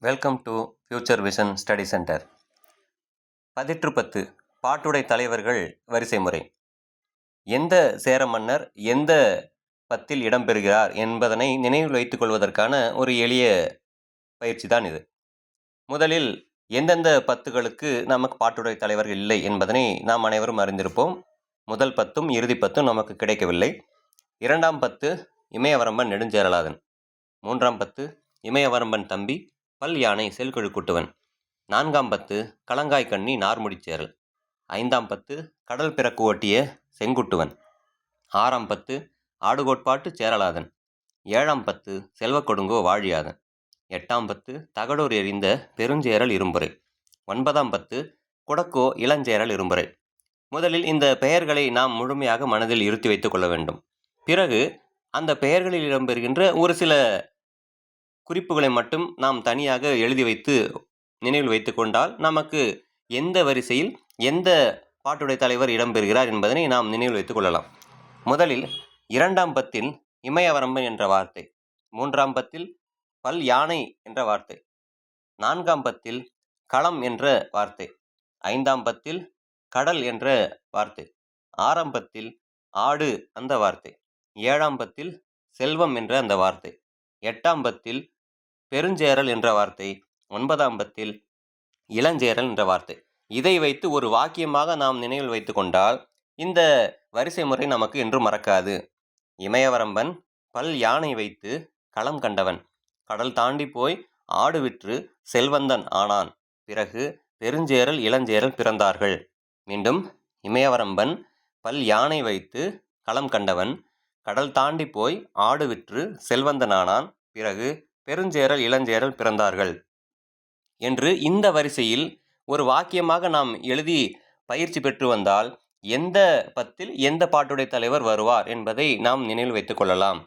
Welcome to future vision study centre. பதிற்று 10 பாட்டுடை தலைவர்கள் வரிசை முறை. எந்த சேர மன்னர் எந்த பத்தில் இடம்பெறுகிறார் என்பதனை நினைவில் வைத்துக் கொள்வதற்கான ஒரு எளிய பயிற்சி தான் இது. முதலில் எந்தெந்த பத்துகளுக்கு நமக்கு பாட்டுடை தலைவர்கள் இல்லை என்பதனை நாம் அனைவரும் அறிந்திருப்போம். முதல் 10ம் இறுதி 10ம் நமக்கு கிடைக்கவில்லை. 2ஆம் 10 இமயவரம்பன் நெடுஞ்சேரலாதன். 3ஆம் 10 இமயவரம்பன் தம்பி பல் யானை செல்கொழுக்குட்டுவன். 4ஆம் 10 களங்காய் கண்ணி நார்முடிச்சேரல். 5ஆம் 10 கடல் பிறக்கு ஓட்டிய செங்குட்டுவன். 6ஆம் 10 ஆடுகோட்பாட்டு சேரலாதன். 7ஆம் 10 செல்வக்கொடுங்கோ வாழியாதன். 8ஆம் 10 தகடூர் எறிந்த பெருஞ்சேரல் இரும்புரை. 9ஆம் 10 குடக்கோ இளஞ்சேரல் இரும்புரை. முதலில் இந்த பெயர்களை நாம் முழுமையாக மனதில் இருத்தி வைத்துக் கொள்ள வேண்டும். பிறகு அந்த பெயர்களில் இடம்பெறுகின்ற ஒரு சில குறிப்புகளை மட்டும் நாம் தனியாக எழுதி வைத்து நினைவில் வைத்து கொண்டால் நமக்கு எந்த வரிசையில் எந்த பாட்டுடை தலைவர் இடம்பெறுகிறார் என்பதனை நாம் நினைவில் வைத்துக் கொள்ளலாம். முதலில் 2ஆம் 10ல் இமயவரம்பன் என்ற வார்த்தை, 3ஆம் 10ல் பல் யானை என்ற வார்த்தை, 4ஆம் 10ல் களம் என்ற வார்த்தை, 5ஆம் 10ல் கடல் என்ற வார்த்தை, 6ஆம் 10ல் ஆடு அந்த வார்த்தை, 7ஆம் 10ல் செல்வம் என்ற அந்த வார்த்தை, 8ஆம் 10ல் பெருஞ்சேரல் என்ற வார்த்தை, 9ஆம் 10ல் இளஞ்சேரல் என்ற வார்த்தை. இதை வைத்து ஒரு வாக்கியமாக நாம் நினைவில் வைத்து கொண்டால் இந்த வரிசை முறை நமக்கு என்றும் மறக்காது. இமயவரம்பன் பல் யானை வைத்து களம் கண்டவன், கடல் தாண்டி போய் ஆடு விற்று செல்வந்தன் ஆனான், பிறகு பெருஞ்சேரல் இளஞ்சேரல் பிறந்தார்கள். மீண்டும், இமயவரம்பன் பல் யானை வைத்து களம் கண்டவன், கடல் தாண்டி போய் ஆடு விற்று செல்வந்தன் ஆனான், பிறகு பெருஞ்சேரல் இளஞ்சேரல் பிறந்தார்கள் என்று இந்த வரிசையில் ஒரு வாக்கியமாக நாம் எழுதி பயிற்சி பெற்று வந்தால் எந்த பத்தில் எந்த பாட்டுடை தலைவர் வருவார் என்பதை நாம் நினைவில் வைத்துக் கொள்ளலாம்.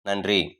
நன்றி.